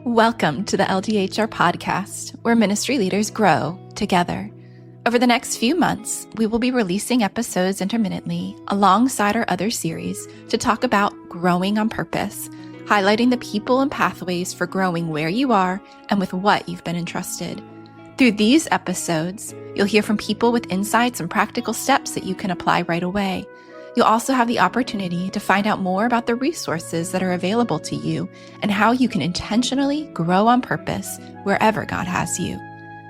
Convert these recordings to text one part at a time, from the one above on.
Welcome to the LDHR Podcast, where ministry leaders grow together. Over the next few months, we will be releasing episodes intermittently alongside our other series to talk about growing on purpose, highlighting the people and pathways for growing where you are and with what you've been entrusted. Through these episodes, you'll hear from people with insights and practical steps that you can apply right away. You'll also have the opportunity to find out more about the resources that are available to you and how you can intentionally grow on purpose wherever God has you.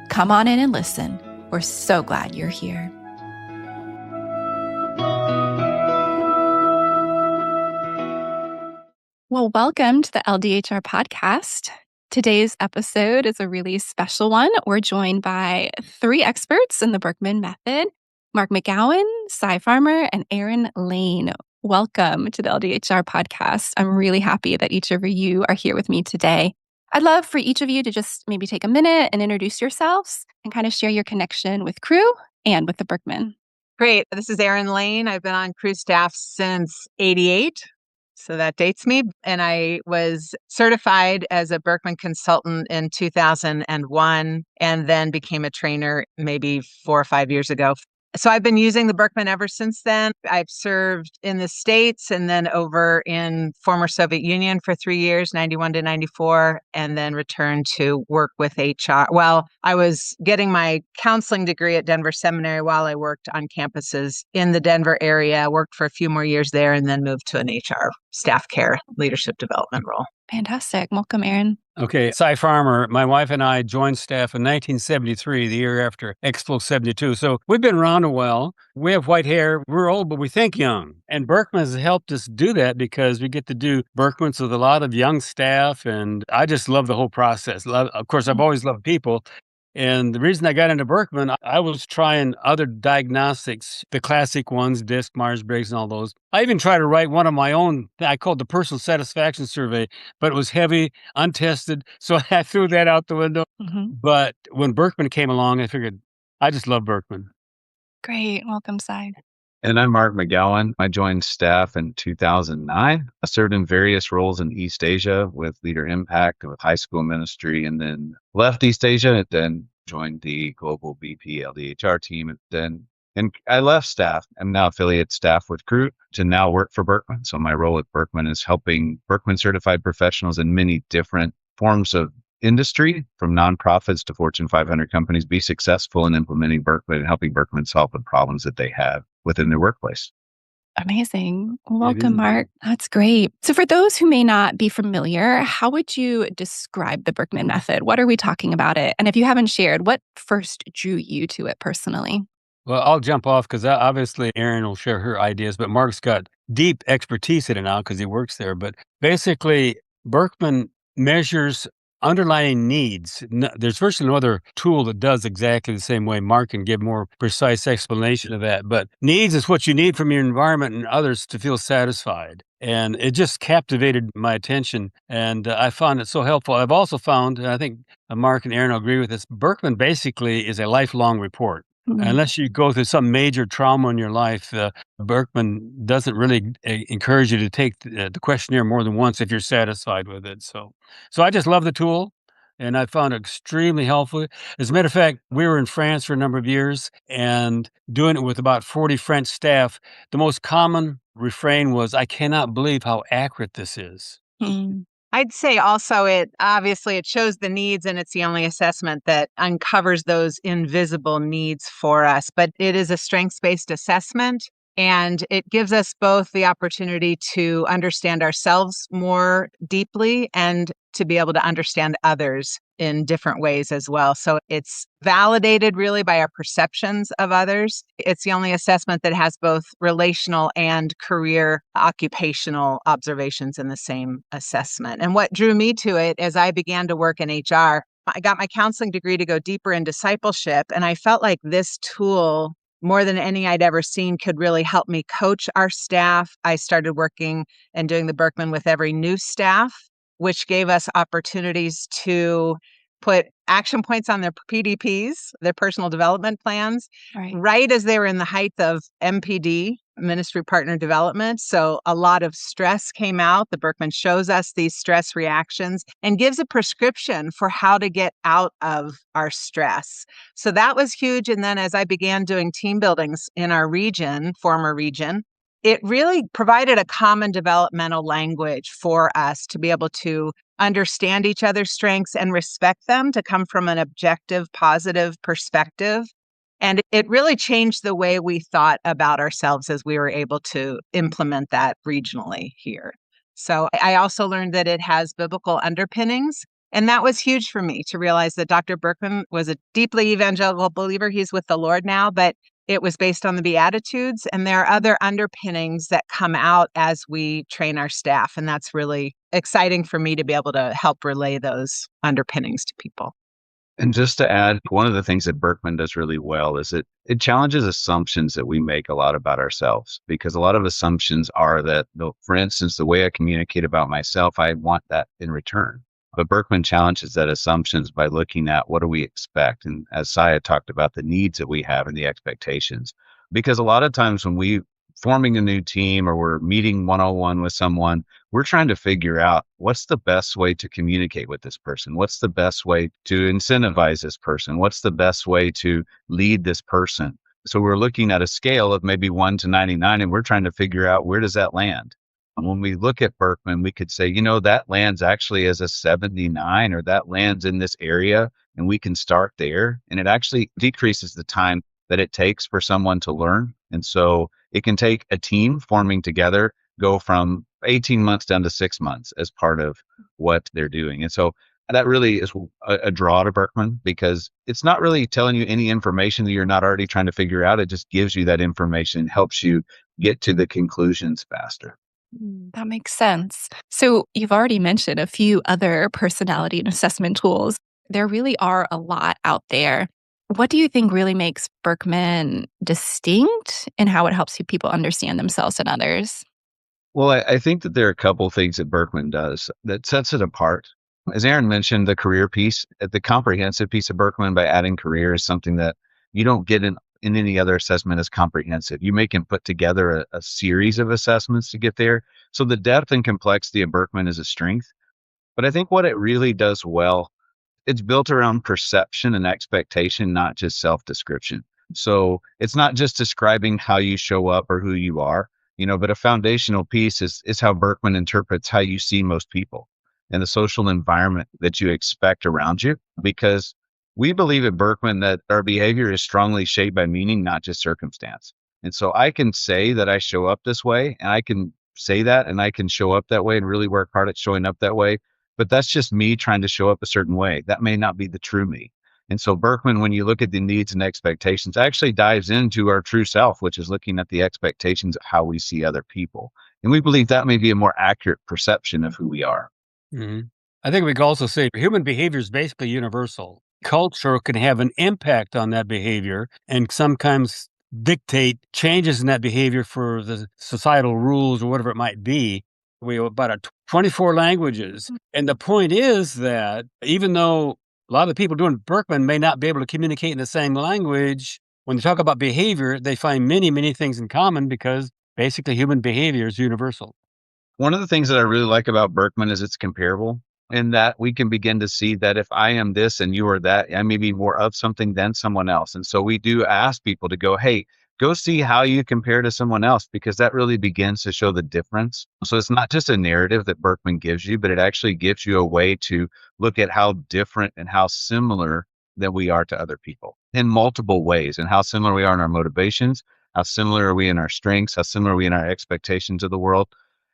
Come on in and listen. We're so glad you're here. Well, welcome to the LDHR Podcast. Today's episode is a really special one. We're joined by three experts in the Birkman Method: Mark McGowan, Cy Farmer, and Erin Layne. Welcome to the LDHR Podcast. I'm really happy that each of you are here with me today. I'd love for each of you to just maybe take a minute and introduce yourselves and kind of share your connection with Crew and with the Birkman. Great. This is Erin Layne. I've been on Crew staff since '88. So that dates me. And I was certified as a Birkman consultant in 2001 and then became a trainer maybe 4 or 5 years ago. So I've been using the Birkman ever since then. I've served in the States and then over in former Soviet Union for 3 years, 91 to 94, and then returned to work with HR. Well, I was getting my counseling degree at Denver Seminary while I worked on campuses in the Denver area, worked for a few more years there, and then moved to an HR staff care leadership development role. Fantastic. Welcome, Erin. Okay, Cy Farmer, my wife and I joined staff in 1973, the year after Expo 72. So we've been around a while. We have white hair. We're old, but we think young. And Birkman has helped us do that because we get to do Birkmans with a lot of young staff. And I just love the whole process. Of course, I've always loved people. And the reason I got into Birkman, I was trying other diagnostics, the classic ones, DISC, Myers-Briggs, and all those. I even tried to write one of my own. I called the Personal Satisfaction Survey, but it was heavy, untested, so I threw that out the window. But when Birkman came along, I figured, I just love Birkman. Great. Welcome, Cy. And I'm Mark McGowan. I joined staff in 2009. I served in various roles in East Asia with Leader Impact, with high school ministry, and then left East Asia and then joined the global BP LDHR team. And I left staff. I'm now affiliate staff with Crew to now work for Birkman. So my role at Birkman is helping Birkman certified professionals in many different forms of industry, from nonprofits to Fortune 500 companies, be successful in implementing Birkman and helping Birkman solve the problems that they have within their workplace. Amazing. Welcome, Mark. That's great. So for those who may not be familiar, how would you describe the Birkman Method? What are we talking about it? And if you haven't shared, what first drew you to it personally? Well, I'll jump off because obviously Erin will share her ideas, but Mark's got deep expertise in it now because he works there. But basically, Birkman measures underlying needs. There's virtually no other tool that does exactly the same way. Mark can give more precise explanation of that. But needs is what you need from your environment and others to feel satisfied. And it just captivated my attention. And I found it so helpful. I've also found, and I think Mark and Erin will agree with this, Birkman basically is a lifelong report. Unless you go through some major trauma in your life, Birkman doesn't really encourage you to take the questionnaire more than once if you're satisfied with it. So I just love the tool, and I found it extremely helpful. As a matter of fact, we were in France for a number of years and doing it with about 40 French staff. The most common refrain was, "I cannot believe how accurate this is." I'd say also it shows the needs, and it's the only assessment that uncovers those invisible needs for us. But it is a strengths-based assessment, and it gives us both the opportunity to understand ourselves more deeply and to be able to understand others in different ways as well. So it's validated really by our perceptions of others. It's the only assessment that has both relational and career occupational observations in the same assessment. And what drew me to it as I began to work in HR, I got my counseling degree to go deeper in discipleship. And I felt like this tool, more than any I'd ever seen, could really help me coach our staff. I started working and doing the Birkman with every new staff, which gave us opportunities to put action points on their PDPs, their personal development plans, right as they were in the height of MPD, Ministry Partner Development. So a lot of stress came out. The Birkman shows us these stress reactions and gives a prescription for how to get out of our stress. So that was huge. And then as I began doing team buildings in our region, former region, it really provided a common developmental language for us to be able to understand each other's strengths and respect them, to come from an objective, positive perspective. And it really changed the way we thought about ourselves as we were able to implement that regionally here. So I also learned that it has biblical underpinnings. And that was huge for me to realize that Dr. Birkman was a deeply evangelical believer. He's with the Lord now, but it was based on the Beatitudes. And there are other underpinnings that come out as we train our staff. And that's really exciting for me to be able to help relay those underpinnings to people. And just to add, one of the things that Birkman does really well is it challenges assumptions that we make a lot about ourselves, because a lot of assumptions are that, for instance, the way I communicate about myself, I want that in return. But Birkman challenges that assumptions by looking at what do we expect. And as Saya talked about, the needs that we have and the expectations. Because a lot of times when we forming a new team or we're meeting one-on-one with someone, we're trying to figure out what's the best way to communicate with this person. What's the best way to incentivize this person? What's the best way to lead this person? So we're looking at a scale of maybe 1 to 99, and we're trying to figure out where does that land? And when we look at Birkman, we could say, that lands actually as a 79, or that lands in this area, and we can start there. And it actually decreases the time that it takes for someone to learn. And so it can take a team forming together, go from 18 months down to 6 months as part of what they're doing. And so that really is a draw to Birkman, because it's not really telling you any information that you're not already trying to figure out. It just gives you that information, helps you get to the conclusions faster. That makes sense. So you've already mentioned a few other personality and assessment tools. There really are a lot out there. What do you think really makes Birkman distinct in how it helps people understand themselves and others? Well, I think that there are a couple things that Birkman does that sets it apart. As Erin mentioned, the career piece, the comprehensive piece of Birkman by adding career is something that you don't get in any other assessment as comprehensive. You make him put together a series of assessments to get there. So the depth and complexity of Birkman is a strength. But I think what it really does well, it's built around perception and expectation, not just self-description. So it's not just describing how you show up or who you are, but a foundational piece is how Birkman interprets how you see most people and the social environment that you expect around you. Because we believe at Birkman that our behavior is strongly shaped by meaning, not just circumstance. And so I can say that I show up this way, and I can say that, and I can show up that way and really work hard at showing up that way. But that's just me trying to show up a certain way. That may not be the true me. And so Birkman, when you look at the needs and expectations, actually dives into our true self, which is looking at the expectations of how we see other people. And we believe that may be a more accurate perception of who we are. Mm-hmm. I think we could also say human behavior is basically universal. Culture can have an impact on that behavior and sometimes dictate changes in that behavior for the societal rules or whatever it might be. We have about 24 languages. And the point is that even though a lot of the people doing Birkman may not be able to communicate in the same language, when they talk about behavior, they find many, many things in common because basically human behavior is universal. One of the things that I really like about Birkman is it's comparable, in that we can begin to see that if I am this and you are that, I may be more of something than someone else. And so we do ask people to go, hey, go see how you compare to someone else, because that really begins to show the difference. So it's not just a narrative that Birkman gives you, but it actually gives you a way to look at how different and how similar that we are to other people in multiple ways, and how similar we are in our motivations, how similar are we in our strengths, how similar are we in our expectations of the world.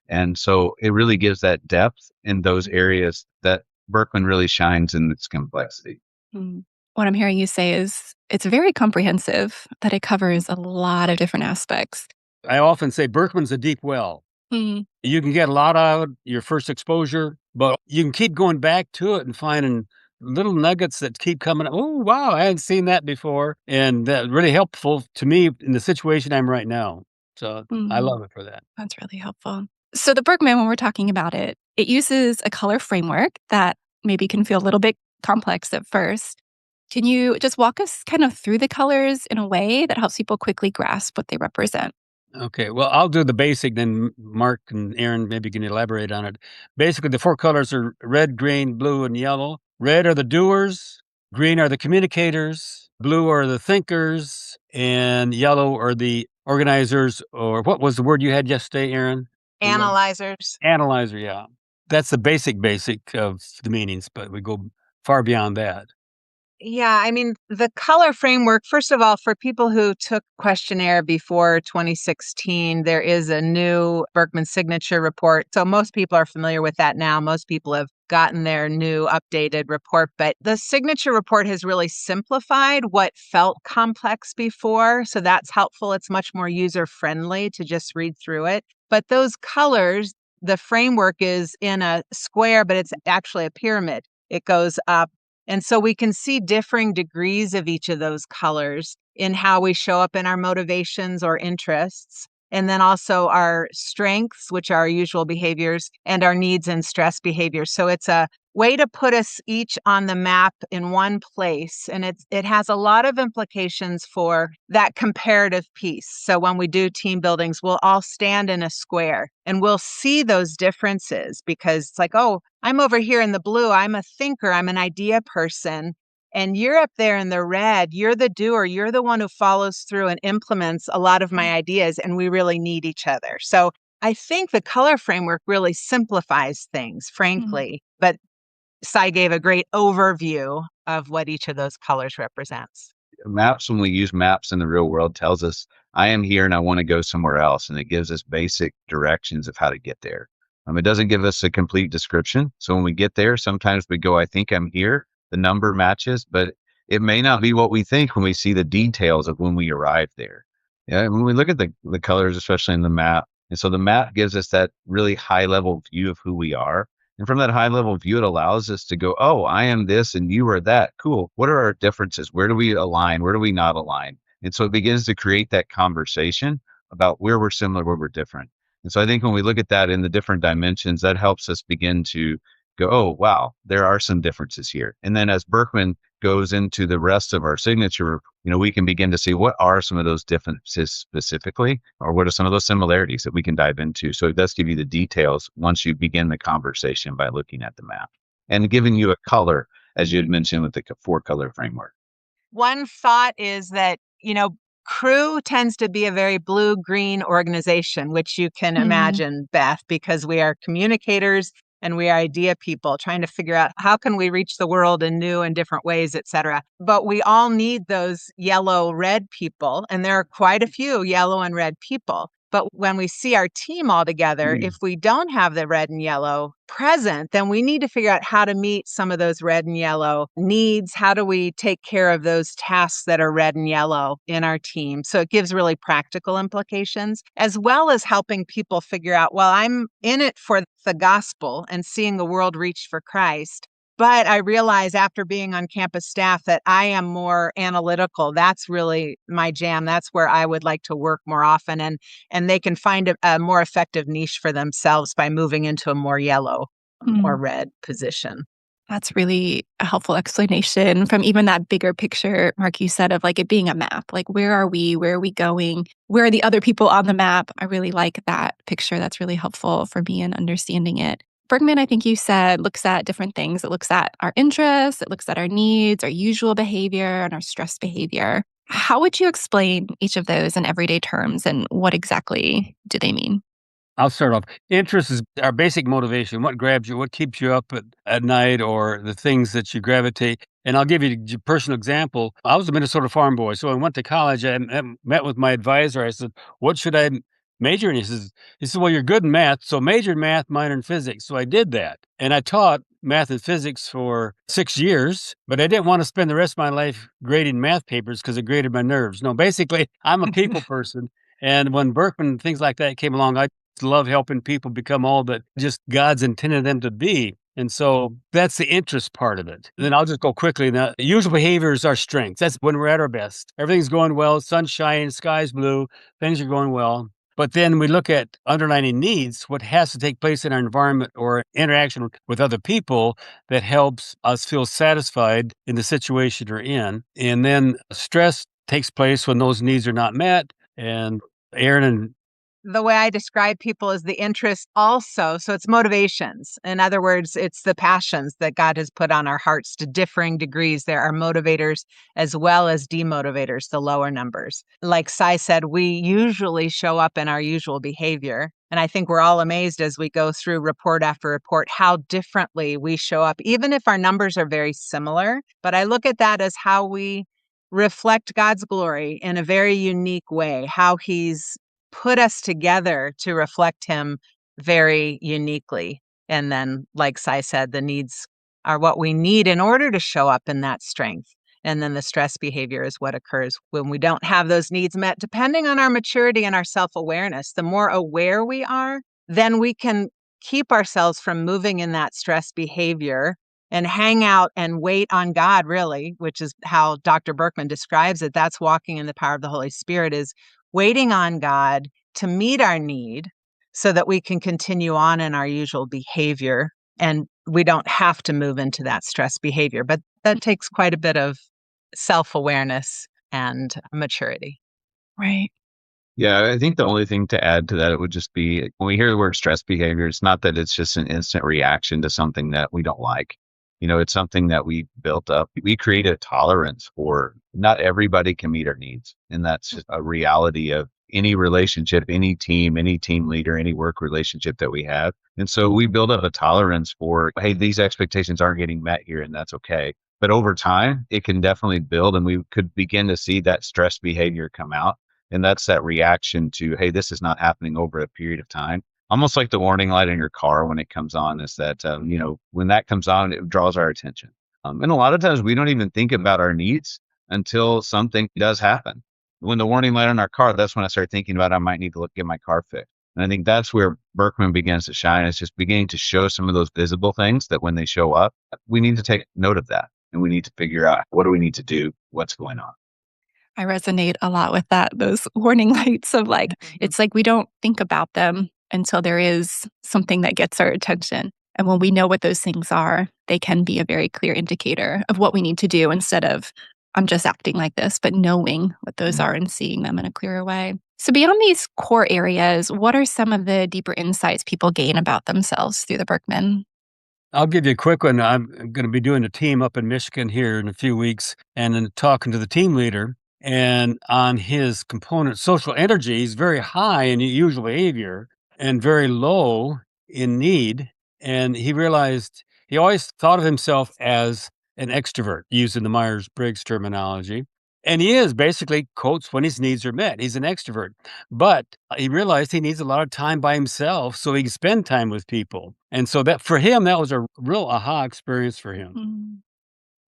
And so it really gives that depth in those areas that Birkman really shines in its complexity. What I'm hearing you say is it's very comprehensive, that it covers a lot of different aspects. I often say Birkman's a deep well. You can get a lot out of your first exposure, but you can keep going back to it and finding little nuggets that keep coming up. Oh, wow, I hadn't seen that before. And that's really helpful to me in the situation I'm right now. So I love it for that. That's really helpful. So the Birkman, when we're talking about it, it uses a color framework that maybe can feel a little bit complex at first. Can you just walk us kind of through the colors in a way that helps people quickly grasp what they represent? Okay, well, I'll do the basic, then Mark and Erin maybe can elaborate on it. Basically, the four colors are red, green, blue, and yellow. Red are the doers, green are the communicators, blue are the thinkers, and yellow are the organizers, or what was the word you had yesterday, Erin? Analyzers. Analyzer, yeah. That's the basic of the meanings, but we go far beyond that. Yeah, I mean, the color framework, first of all, for people who took questionnaire before 2016, there is a new Birkman signature report. So most people are familiar with that now. Most people have gotten their new updated report, but the signature report has really simplified what felt complex before. So that's helpful. It's much more user friendly to just read through it. But those colors, the framework is in a square, but it's actually a pyramid. It goes up. And so we can see differing degrees of each of those colors in how we show up in our motivations or interests. And then also our strengths, which are our usual behaviors, and our needs and stress behaviors. So it's a way to put us each on the map in one place. And it has a lot of implications for that comparative piece. So when we do team buildings, we'll all stand in a square and we'll see those differences because it's like, oh, I'm over here in the blue. I'm a thinker. I'm an idea person. And you're up there in the red. You're the doer. You're the one who follows through and implements a lot of my ideas. And we really need each other. So I think the color framework really simplifies things, frankly. But Sai gave a great overview of what each of those colors represents. Maps, when we use maps in the real world, tells us I am here and I want to go somewhere else. And it gives us basic directions of how to get there. It doesn't give us a complete description. So when we get there, sometimes we go, I think I'm here. The number matches, but it may not be what we think when we see the details of when we arrive there. Yeah, when we look at the colors, especially in the map. And so the map gives us that really high level view of who we are. And from that high level view, it allows us to go, oh, I am this and you are that. Cool. What are our differences? Where do we align? Where do we not align? And so it begins to create that conversation about where we're similar, where we're different. And so I think when we look at that in the different dimensions, that helps us begin to go, oh, wow, there are some differences here. And then as Birkman goes into the rest of our signature, we can begin to see what are some of those differences specifically, or what are some of those similarities that we can dive into. So it does give you the details once you begin the conversation by looking at the map and giving you a color, as you had mentioned with the 4-color framework. One thought is that, Crew tends to be a very blue-green organization, which you can imagine, Beth, because we are communicators and we are idea people trying to figure out how can we reach the world in new and different ways, et cetera. But we all need those yellow-red people, and there are quite a few yellow and red people. But when we see our team all together, if we don't have the red and yellow present, then we need to figure out how to meet some of those red and yellow needs. How do we take care of those tasks that are red and yellow in our team? So it gives really practical implications, as well as helping people figure out, well, I'm in it for the gospel and seeing the world reach for Christ. But I realize after being on campus staff that I am more analytical. That's really my jam. That's where I would like to work more often. And they can find a more effective niche for themselves by moving into a more yellow or red position. That's really a helpful explanation from even that bigger picture, Mark, you said of like it being a map. Like, where are we? Where are we going? Where are the other people on the map? I really like that picture. That's really helpful for me in understanding it. Birkman, I think you said, looks at different things. It looks at our interests, it looks at our needs, our usual behavior, and our stress behavior. How would you explain each of those in everyday terms, and what exactly do they mean? I'll start off. Interest is our basic motivation. What grabs you, what keeps you up at night, or the things that you gravitate. And I'll give you a personal example. I was a Minnesota farm boy. So when I went to college, I met with my advisor. I said, what should I major in? He says, well, you're good in math. So major in math, minor in physics. So I did that. And I taught math and physics for 6 years, but I didn't want to spend the rest of my life grading math papers because it graded my nerves. No, basically, I'm a people person. And when Birkman, things like that came along, I love helping people become all that just God's intended them to be. And so that's the interest part of it. Then I'll just go quickly. Now, usual behaviors are strengths. That's when we're at our best. Everything's going well, sun's shining, sky's blue, things are going well. But then we look at underlying needs, what has to take place in our environment or interaction with other people that helps us feel satisfied in the situation we're in. And then stress takes place when those needs are not met. And Erin and The way I describe people is the interest also. So it's motivations. In other words, it's the passions that God has put on our hearts to differing degrees. There are motivators as well as demotivators, the lower numbers. Like Sai said, we usually show up in our usual behavior. And I think we're all amazed as we go through report after report how differently we show up, even if our numbers are very similar. But I look at that as how we reflect God's glory in a very unique way, how He's put us together to reflect Him very uniquely. And then, like Sai said, the needs are what we need in order to show up in that strength. And then the stress behavior is what occurs when we don't have those needs met. Depending on our maturity and our self-awareness, the more aware we are, then we can keep ourselves from moving in that stress behavior and hang out and wait on God, really, which is how Dr. Birkman describes it. That's walking in the power of the Holy Spirit, is waiting on God to meet our need so that we can continue on in our usual behavior and we don't have to move into that stress behavior. But that takes quite a bit of self-awareness and maturity. Right. Yeah, I think the only thing to add to that, it would just be when we hear the word stress behavior, it's not that it's just an instant reaction to something that we don't like. It's something that we built up. We create a tolerance for. Not everybody can meet our needs. And that's just a reality of any relationship, any team leader, any work relationship that we have. And so we build up a tolerance for, hey, these expectations aren't getting met here, and that's okay. But over time, it can definitely build, and we could begin to see that stress behavior come out. And that's that reaction to, hey, this is not happening over a period of time. Almost like the warning light in your car when it comes on, is that, when that comes on, it draws our attention. And a lot of times we don't even think about our needs until something does happen. When the warning light on our car, that's when I start thinking about I might need to get my car fixed. And I think that's where Birkman begins to shine. It's just beginning to show some of those visible things that when they show up, we need to take note of that. And we need to figure out, what do we need to do? What's going on? I resonate a lot with that, those warning lights of it's like we don't think about them until there is something that gets our attention. And when we know what those things are, they can be a very clear indicator of what we need to do instead of, I'm just acting like this, but knowing what those are and seeing them in a clearer way. So beyond these core areas, what are some of the deeper insights people gain about themselves through the Birkman? I'll give you a quick one. I'm going to be doing a team up in Michigan here in a few weeks, and then talking to the team leader. And on his component, social energy, he's very high in usual behavior and very low in need. And he realized he always thought of himself as an extrovert, using the Myers-Briggs terminology. And he is basically, quotes, when his needs are met. He's an extrovert. But he realized he needs a lot of time by himself so he can spend time with people. And so that for him, that was a real aha experience for him. Mm-hmm.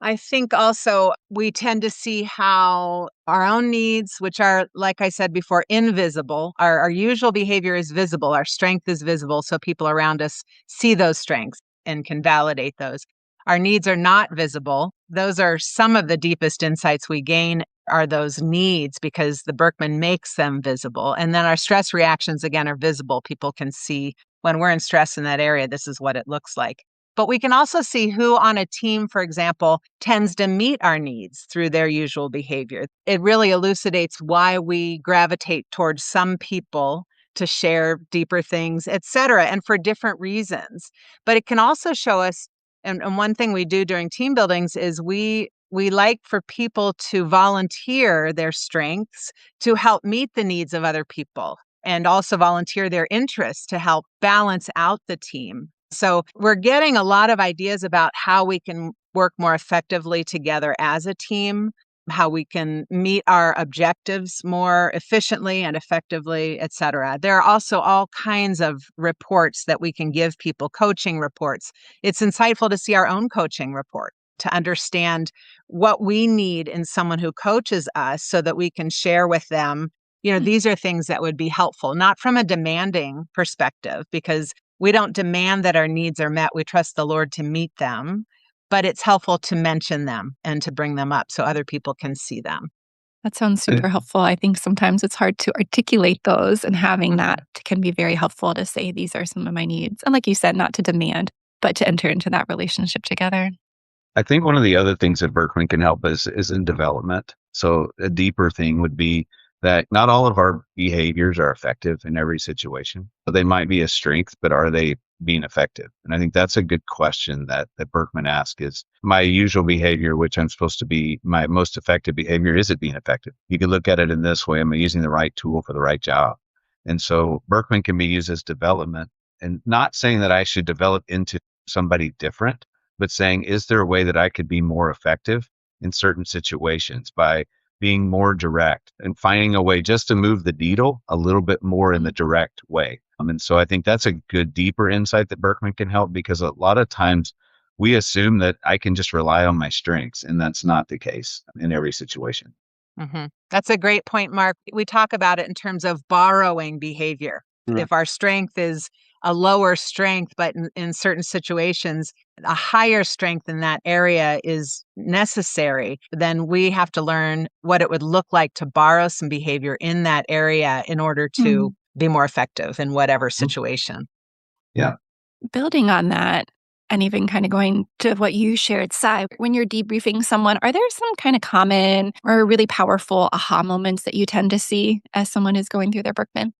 I think also we tend to see how our own needs, which are, like I said before, invisible, our usual behavior is visible, our strength is visible, so people around us see those strengths and can validate those. Our needs are not visible. Those are some of the deepest insights we gain, are those needs, because the Birkman makes them visible. And then our stress reactions, again, are visible. People can see when we're in stress in that area, this is what it looks like. But we can also see who on a team, for example, tends to meet our needs through their usual behavior. It really elucidates why we gravitate towards some people to share deeper things, et cetera, and for different reasons. But it can also show us, and one thing we do during team buildings is we like for people to volunteer their strengths to help meet the needs of other people, and also volunteer their interests to help balance out the team. So we're getting a lot of ideas about how we can work more effectively together as a team, how we can meet our objectives more efficiently and effectively, et cetera. There are also all kinds of reports that we can give people, coaching reports. It's insightful to see our own coaching report, to understand what we need in someone who coaches us so that we can share with them, these are things that would be helpful, not from a demanding perspective, because we don't demand that our needs are met. We trust the Lord to meet them, but it's helpful to mention them and to bring them up so other people can see them. That sounds super helpful. I think sometimes it's hard to articulate those, and having that can be very helpful to say, these are some of my needs. And like you said, not to demand, but to enter into that relationship together. I think one of the other things that Berkman can help is in development. So a deeper thing would be that not all of our behaviors are effective in every situation. So they might be a strength, but are they being effective? And I think that's a good question that Berkman asks is, my usual behavior, which I'm supposed to be my most effective behavior, is it being effective? You can look at it in this way. Am I using the right tool for the right job? And so Berkman can be used as development, and not saying that I should develop into somebody different, but saying, is there a way that I could be more effective in certain situations by being more direct and finding a way just to move the needle a little bit more in the direct way? And so I think that's a good, deeper insight that Berkman can help, because a lot of times we assume that I can just rely on my strengths, and that's not the case in every situation. That's a great point, Mark. We talk about it in terms of borrowing behavior. Right. If our strength is a lower strength, but in certain situations, a higher strength in that area is necessary, then we have to learn what it would look like to borrow some behavior in that area in order to be more effective in whatever situation. Yeah. Building on that, and even kind of going to what you shared, Sai, when you're debriefing someone, are there some kind of common or really powerful aha moments that you tend to see as someone is going through their Berkman?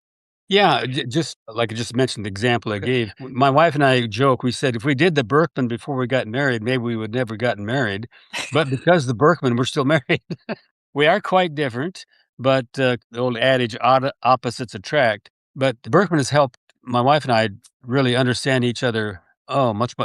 Yeah, just like I just mentioned, the example I gave. My wife and I joke, we said, if we did the Berkman before we got married, maybe we would never gotten married. But because the Berkman, we're still married. We are quite different, but the old adage, opposites attract. But the Berkman has helped my wife and I really understand each other much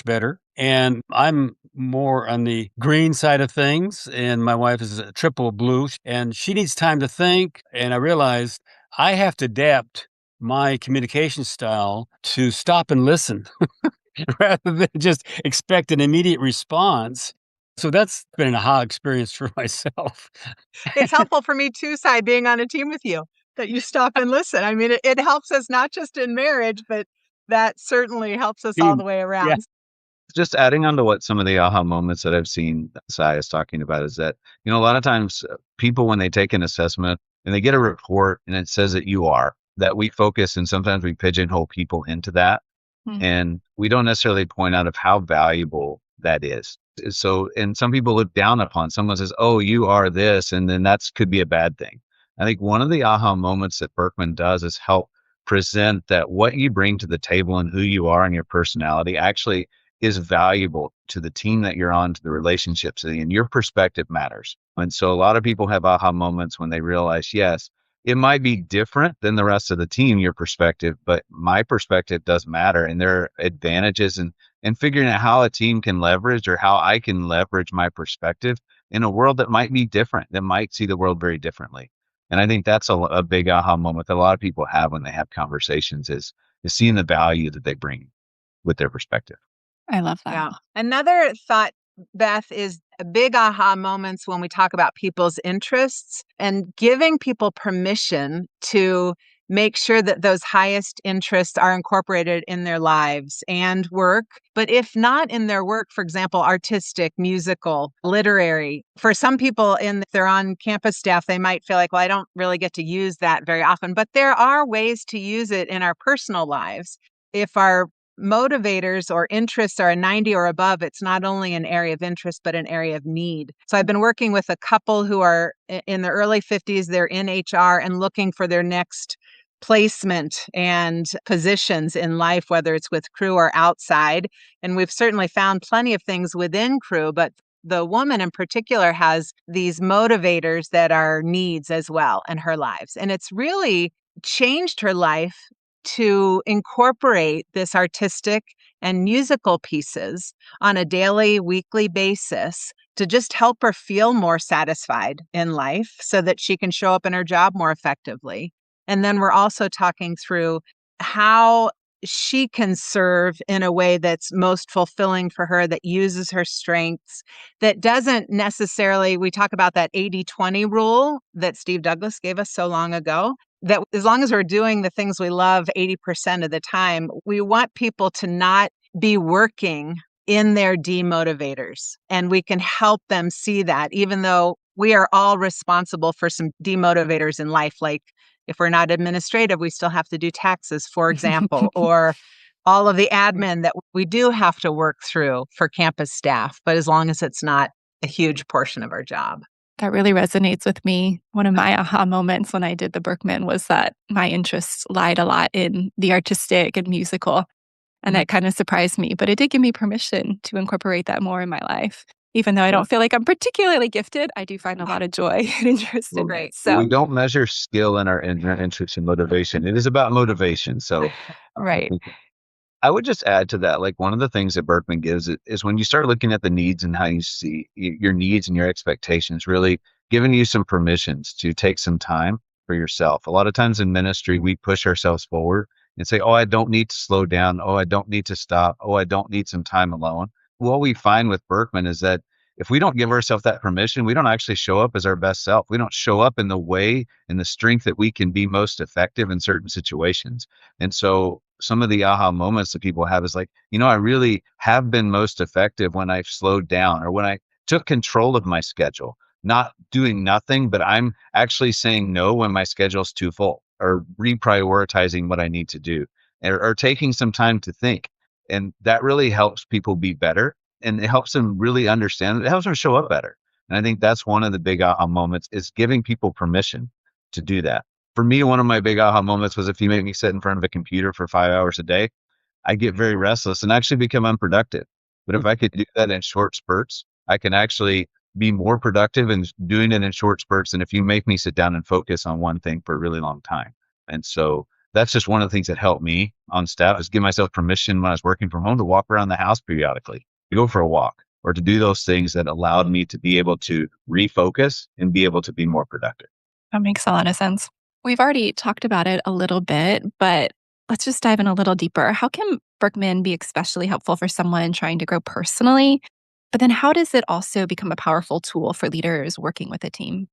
better. And I'm more on the green side of things, and my wife is a triple blue, and she needs time to think. And I realized I have to adapt my communication style to stop and listen rather than just expect an immediate response. So that's been an aha experience for myself. It's helpful for me too, Sai, being on a team with you, that you stop and listen. I mean, it helps us not just in marriage, but that certainly helps us all the way Yeah. around. Just adding on to what some of the aha moments that I've seen Sai is talking about is that, a lot of times people, when they take an assessment and they get a report and it says that that we focus, and sometimes we pigeonhole people into that. And we don't necessarily point out of how valuable that is. So, and some people look down upon someone says, oh, you are this, and then that could be a bad thing. I think one of the aha moments that Berkman does is help present that what you bring to the table and who you are and your personality actually is valuable to the team that you're on, to the relationships, and your perspective matters. And so a lot of people have aha moments when they realize, yes, it might be different than the rest of the team, your perspective, but my perspective does matter. And there are advantages and figuring out how a team can leverage, or how I can leverage my perspective in a world that might be different, that might see the world very differently. And I think that's a big aha moment that a lot of people have when they have conversations is seeing the value that they bring with their perspective. I love that. Yeah. Another thought, Beth, is big aha moments when we talk about people's interests and giving people permission to make sure that those highest interests are incorporated in their lives and work. But if not in their work, for example, artistic, musical, literary, for some people, if they're on campus staff, they might feel like, well, I don't really get to use that very often. But there are ways to use it in our personal lives. If our motivators or interests are a 90 or above, it's not only an area of interest, but an area of need. So I've been working with a couple who are in their early 50s, they're in HR and looking for their next placement and positions in life, whether it's with crew or outside. And we've certainly found plenty of things within crew, but the woman in particular has these motivators that are needs as well in her lives. And it's really changed her life to incorporate this artistic and musical pieces on a daily, weekly basis to just help her feel more satisfied in life so that she can show up in her job more effectively. And then we're also talking through how she can serve in a way that's most fulfilling for her, that uses her strengths, that doesn't necessarily, we talk about that 80-20 rule that Steve Douglas gave us so long ago, that as long as we're doing the things we love 80% of the time, we want people to not be working in their demotivators. And we can help them see that, even though we are all responsible for some demotivators in life. Like if we're not administrative, we still have to do taxes, for example, or all of the admin that we do have to work through for campus staff. But as long as it's not a huge portion of our job. That really resonates with me. One of my aha moments when I did the Birkman was that my interests lied a lot in the artistic and musical. And that kind of surprised me, but it did give me permission to incorporate that more in my life. Even though I don't feel like I'm particularly gifted, I do find a lot of joy and interest in it. Well, So, we don't measure skill in our interest and motivation. It is about motivation. So right. I would just add to that, like one of the things that Birkman gives is when you start looking at the needs and how you see your needs and your expectations, really giving you some permissions to take some time for yourself. A lot of times in ministry, we push ourselves forward and say, oh, I don't need to slow down. Oh, I don't need to stop. Oh, I don't need some time alone. What we find with Birkman is that if we don't give ourselves that permission, we don't actually show up as our best self. We don't show up in the way and the strength that we can be most effective in certain situations. And so some of the aha moments that people have is like, I really have been most effective when I've slowed down or when I took control of my schedule, not doing nothing, but I'm actually saying no when my schedule's too full or reprioritizing what I need to do or taking some time to think. And that really helps people be better. And it helps them really understand. It helps them show up better. And I think that's one of the big aha moments is giving people permission to do that. For me, one of my big aha moments was if you make me sit in front of a computer for 5 hours a day, I get very restless and actually become unproductive. But if I could do that in short spurts, I can actually be more productive in doing it in short spurts than if you make me sit down and focus on one thing for a really long time. And so that's just one of the things that helped me on staff is give myself permission when I was working from home to walk around the house periodically, to go for a walk, or to do those things that allowed me to be able to refocus and be able to be more productive. That makes a lot of sense. We've already talked about it a little bit, but let's just dive in a little deeper. How can Birkman be especially helpful for someone trying to grow personally? But then how does it also become a powerful tool for leaders working with a team?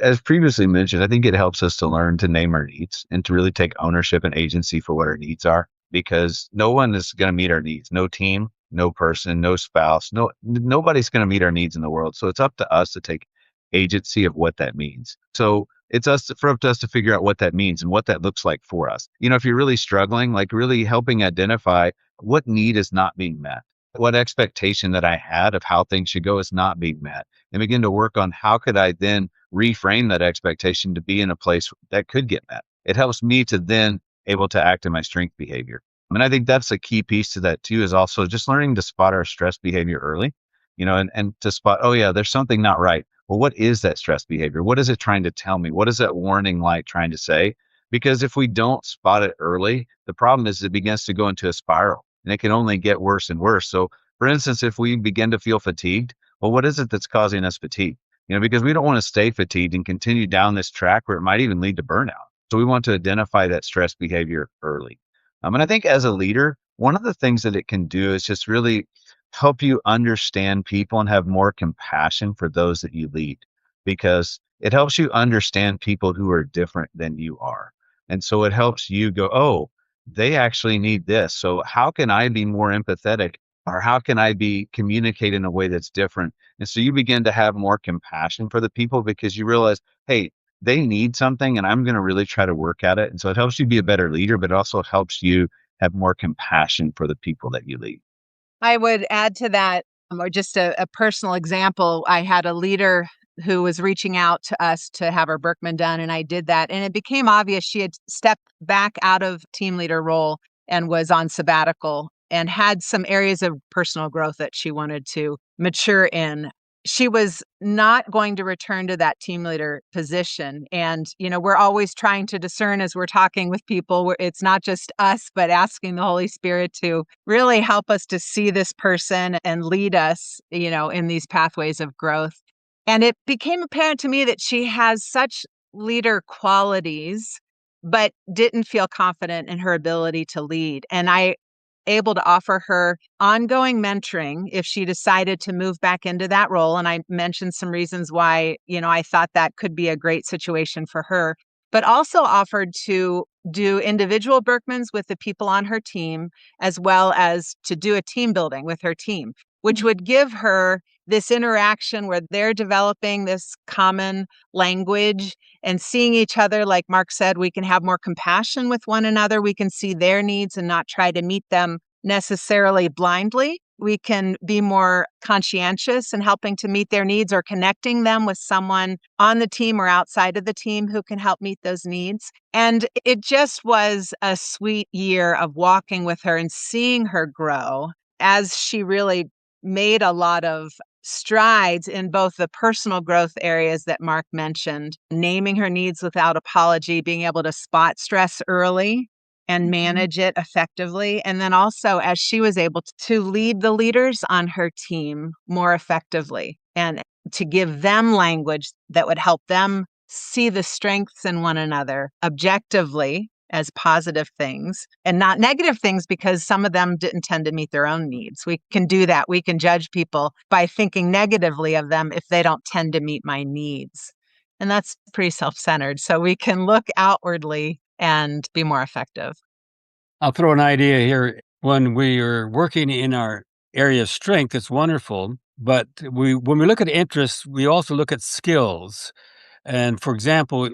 As previously mentioned, I think it helps us to learn to name our needs and to really take ownership and agency for what our needs are, because no one is going to meet our needs. No team, no person, no spouse, nobody's going to meet our needs in the world. So it's up to us to take agency of what that means. So it's up to us to figure out what that means and what that looks like for us. If you're really struggling, like really helping identify what need is not being met, what expectation that I had of how things should go is not being met, and begin to work on how could I then reframe that expectation to be in a place that could get met. It helps me to then able to act in my strength behavior. I think that's a key piece to that too, is also just learning to spot our stress behavior early, and to spot, oh yeah, there's something not right. Well, what is that stress behavior? What is it trying to tell me? What is that warning light trying to say? Because if we don't spot it early, the problem is it begins to go into a spiral and it can only get worse and worse. So for instance, if we begin to feel fatigued, well, what is it that's causing us fatigue? Because we don't want to stay fatigued and continue down this track where it might even lead to burnout. So we want to identify that stress behavior early. And I think as a leader, one of the things that it can do is just really help you understand people and have more compassion for those that you lead, because it helps you understand people who are different than you are. And so it helps you go, oh, they actually need this. So how can I be more empathetic, or how can I be communicate in a way that's different? And so you begin to have more compassion for the people because you realize, hey, they need something and I'm going to really try to work at it. And so it helps you be a better leader, but it also helps you have more compassion for the people that you lead. I would add to that, or just a personal example. I had a leader who was reaching out to us to have her Birkman done, and I did that. And it became obvious she had stepped back out of team leader role and was on sabbatical and had some areas of personal growth that she wanted to mature in. She was not going to return to that team leader position. And, we're always trying to discern as we're talking with people, where it's not just us, but asking the Holy Spirit to really help us to see this person and lead us, in these pathways of growth. And it became apparent to me that she has such leader qualities, but didn't feel confident in her ability to lead. And I able to offer her ongoing mentoring if she decided to move back into that role. And I mentioned some reasons why, I thought that could be a great situation for her, but also offered to do individual Birkmans with the people on her team, as well as to do a team building with her team, which would give her this interaction where they're developing this common language and seeing each other. Like Mark said, we can have more compassion with one another. We can see their needs and not try to meet them necessarily blindly. We can be more conscientious in helping to meet their needs or connecting them with someone on the team or outside of the team who can help meet those needs. And it just was a sweet year of walking with her and seeing her grow as she really made a lot of strides in both the personal growth areas that Mark mentioned, naming her needs without apology, being able to spot stress early and manage it effectively. And then also as she was able to lead the leaders on her team more effectively and to give them language that would help them see the strengths in one another objectively as positive things and not negative things, because some of them didn't tend to meet their own needs. We can do that. We can judge people by thinking negatively of them if they don't tend to meet my needs. And that's pretty self-centered. So we can look outwardly and be more effective. I'll throw an idea here. When we are working in our area of strength, it's wonderful. But when we look at interests, we also look at skills. And for example,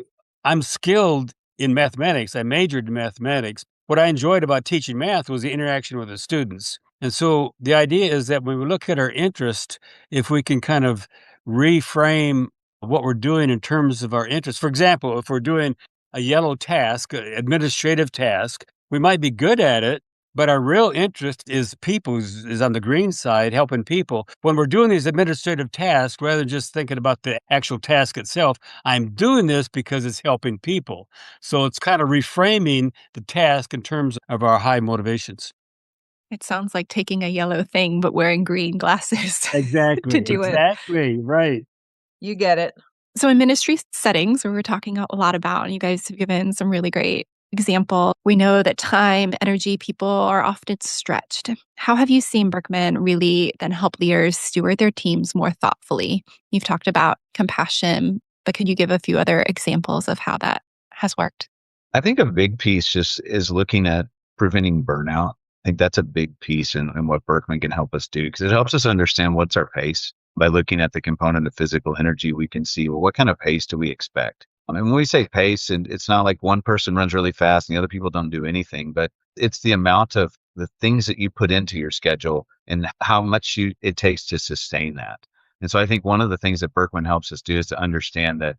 I'm skilled in mathematics. I majored in mathematics. What I enjoyed about teaching math was the interaction with the students. And so the idea is that when we look at our interest, if we can kind of reframe what we're doing in terms of our interest. For example, if we're doing a yellow task, an administrative task, we might be good at it, but our real interest is people, is on the green side, helping people. When we're doing these administrative tasks, rather than just thinking about the actual task itself, I'm doing this because it's helping people. So it's kind of reframing the task in terms of our high motivations. It sounds like taking a yellow thing, but wearing green glasses Exactly. to do it. Exactly. Right. You get it. So in ministry settings, where we're talking a lot about, and you guys have given some really great example, we know that time, energy, people are often stretched. How have you seen Birkman really then help leaders steward their teams more thoughtfully? You've talked about compassion, but could you give a few other examples of how that has worked? I think a big piece just is looking at preventing burnout. I think that's a big piece in what Birkman can help us do, because it helps us understand what's our pace. By looking at the component of physical energy, we can see, well, what kind of pace do we expect? I mean, when we say pace, and it's not like one person runs really fast and the other people don't do anything, but it's the amount of the things that you put into your schedule and how much it takes to sustain that. And so I think one of the things that Birkman helps us do is to understand that,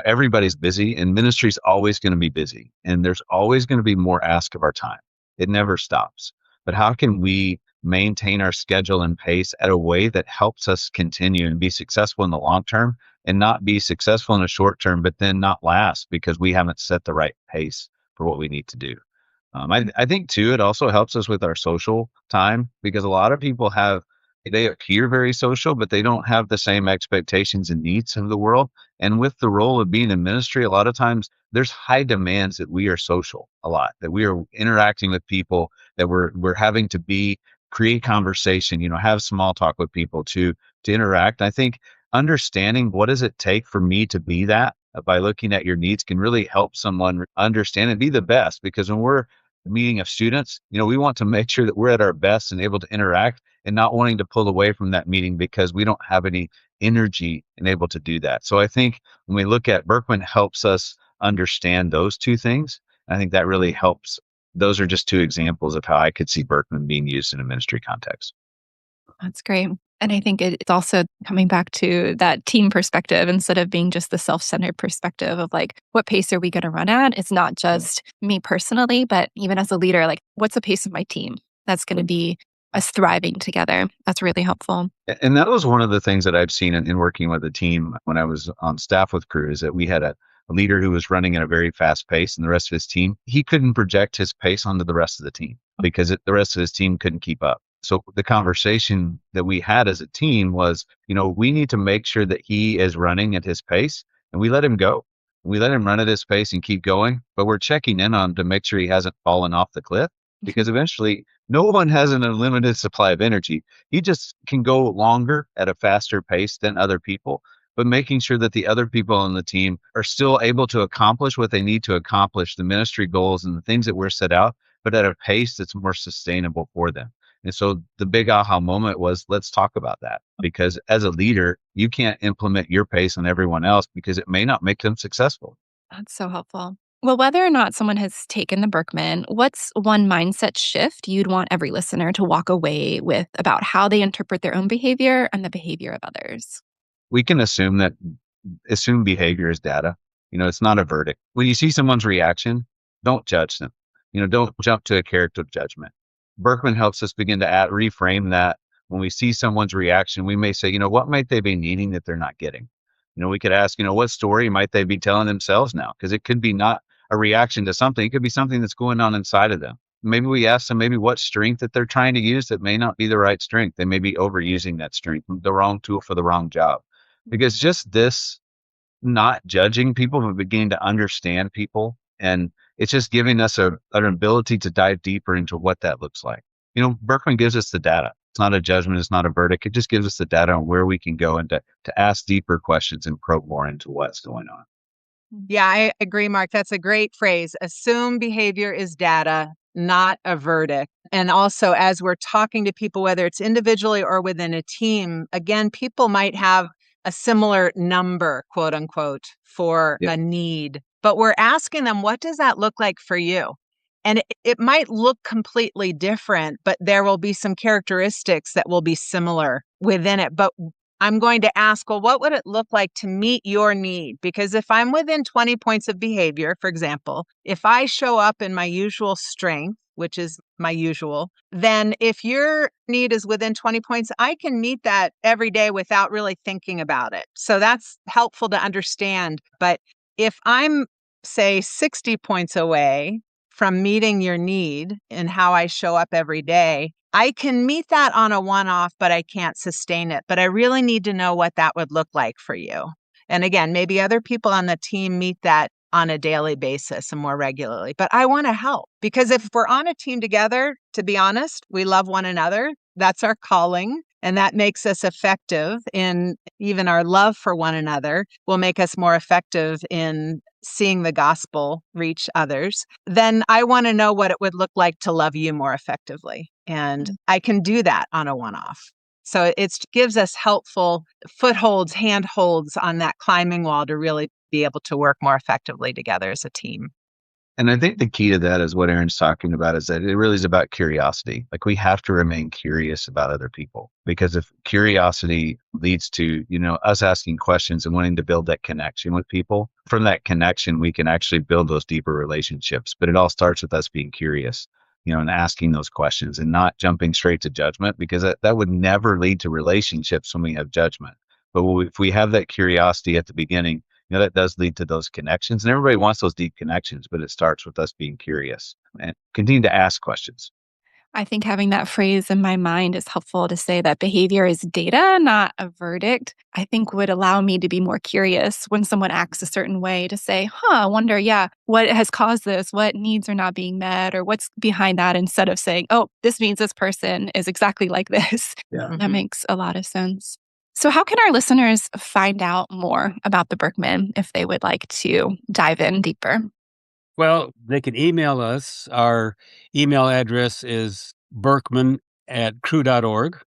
everybody's busy and ministry's always going to be busy and there's always going to be more ask of our time. It never stops. But how can we maintain our schedule and pace at a way that helps us continue and be successful in the long term and not be successful in the short term, but then not last because we haven't set the right pace for what we need to do. I think too, it also helps us with our social time, because a lot of people they appear very social, but they don't have the same expectations and needs of the world. And with the role of being in ministry, a lot of times there's high demands that we are social a lot, that we are interacting with people, that we're having to create conversation, have small talk with people to interact. I think understanding what does it take for me to be that by looking at your needs can really help someone understand and be the best. Because when we're a meeting of students, we want to make sure that we're at our best and able to interact and not wanting to pull away from that meeting because we don't have any energy and able to do that. So I think when we look at Birkman helps us understand those two things. I think that really helps. Those are just two examples of how I could see Birkman being used in a ministry context. That's great. And I think it's also coming back to that team perspective instead of being just the self-centered perspective of like, what pace are we going to run at? It's not just me personally, but even as a leader, like, what's the pace of my team? That's going to be us thriving together. That's really helpful. And that was one of the things that I've seen in working with a team when I was on staff with Crew, is that we had a leader who was running at a very fast pace, and the rest of his team, he couldn't project his pace onto the rest of the team because the rest of his team couldn't keep up. So the conversation that we had as a team was, we need to make sure that he is running at his pace, and we let him go. We let him run at his pace and keep going, but we're checking in on him to make sure he hasn't fallen off the cliff, because eventually no one has an unlimited supply of energy. He just can go longer at a faster pace than other people, but making sure that the other people on the team are still able to accomplish what they need to accomplish, the ministry goals and the things that we're set out, but at a pace that's more sustainable for them. And so the big aha moment was, let's talk about that. Because as a leader, you can't implement your pace on everyone else because it may not make them successful. That's so helpful. Well, whether or not someone has taken the Birkman, what's one mindset shift you'd want every listener to walk away with about how they interpret their own behavior and the behavior of others? We can assume behavior is data. It's not a verdict. When you see someone's reaction, don't judge them. Don't jump to a character judgment. Birkman helps us begin to reframe that. When we see someone's reaction, we may say, what might they be needing that they're not getting? We could ask, what story might they be telling themselves now? Because it could be not a reaction to something. It could be something that's going on inside of them. Maybe we ask them maybe what strength that they're trying to use that may not be the right strength. They may be overusing that strength, the wrong tool for the wrong job. Because just this not judging people, but beginning to understand people. And it's just giving us an ability to dive deeper into what that looks like. Birkman gives us the data. It's not a judgment. It's not a verdict. It just gives us the data on where we can go and to ask deeper questions and probe more into what's going on. Yeah, I agree, Mark. That's a great phrase. Assume behavior is data, not a verdict. And also, as we're talking to people, whether it's individually or within a team, again, people might have a similar number, quote unquote, for a need. But we're asking them, what does that look like for you? And it might look completely different, but there will be some characteristics that will be similar within it. But I'm going to ask, well, what would it look like to meet your need? Because if I'm within 20 points of behavior, for example, if I show up in my usual strength, which is my usual, then if your need is within 20 points, I can meet that every day without really thinking about it. So that's helpful to understand. But if I'm, say, 60 points away from meeting your need and how I show up every day, I can meet that on a one-off, but I can't sustain it. But I really need to know what that would look like for you. And again, maybe other people on the team meet that on a daily basis and more regularly. But I want to help, because if we're on a team together, to be honest, we love one another. That's our calling. And that makes us effective in even our love for one another will make us more effective in seeing the gospel reach others. Then I want to know what it would look like to love you more effectively. And I can do that on a one-off. So it gives us helpful footholds, handholds on that climbing wall to really be able to work more effectively together as a team. And I think the key to that is what Erin's talking about, is that it really is about curiosity. Like, we have to remain curious about other people, because if curiosity leads to, us asking questions and wanting to build that connection with people, from that connection, we can actually build those deeper relationships. But it all starts with us being curious, and asking those questions and not jumping straight to judgment, because that would never lead to relationships when we have judgment. But if we have that curiosity at the beginning, that does lead to those connections. And everybody wants those deep connections, but it starts with us being curious and continue to ask questions. I think having that phrase in my mind is helpful, to say that behavior is data, not a verdict. I think would allow me to be more curious when someone acts a certain way, to say, I wonder, what has caused this? What needs are not being met, or what's behind that, instead of saying, this means this person is exactly like this. Yeah. That makes a lot of sense. So how can our listeners find out more about the Birkman if they would like to dive in deeper? Well, they can email us. Our email address is berkman@crew.org.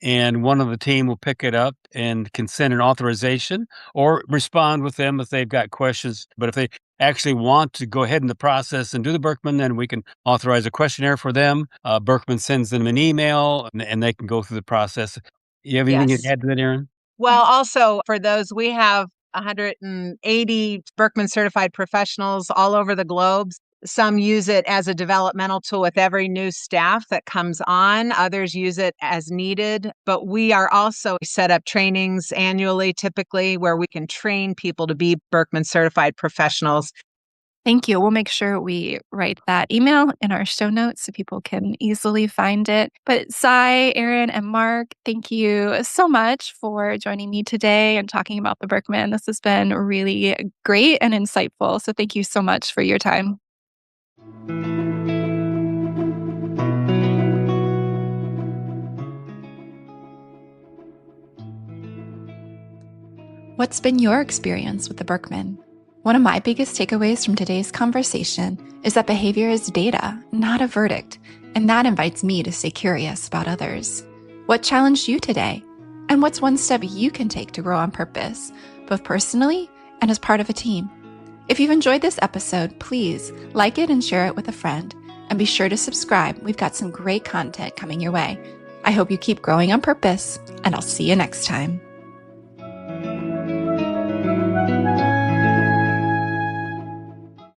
And one of the team will pick it up and can send an authorization or respond with them if they've got questions. But if they actually want to go ahead in the process and do the Birkman, then we can authorize a questionnaire for them. Birkman sends them an email, and they can go through the process. You have anything to add to that, Erin? Well, also for those, we have 180 Birkman certified professionals all over the globe. Some use it as a developmental tool with every new staff that comes on. Others use it as needed. But we are also set up trainings annually, typically, where we can train people to be Birkman certified professionals. Thank you. We'll make sure we write that email in our show notes so people can easily find it. But Cy, Erin, and Mark, thank you so much for joining me today and talking about the Birkman. This has been really great and insightful. So thank you so much for your time. What's been your experience with the Birkman? One of my biggest takeaways from today's conversation is that behavior is data, not a verdict, And that invites me to stay curious about others. What challenged you today? And what's one step you can take to grow on purpose, both personally and as part of a team? If you've enjoyed this episode, please like it and share it with a friend. And be sure to subscribe. We've got some great content coming your way. I hope you keep growing on purpose, and I'll see you next time.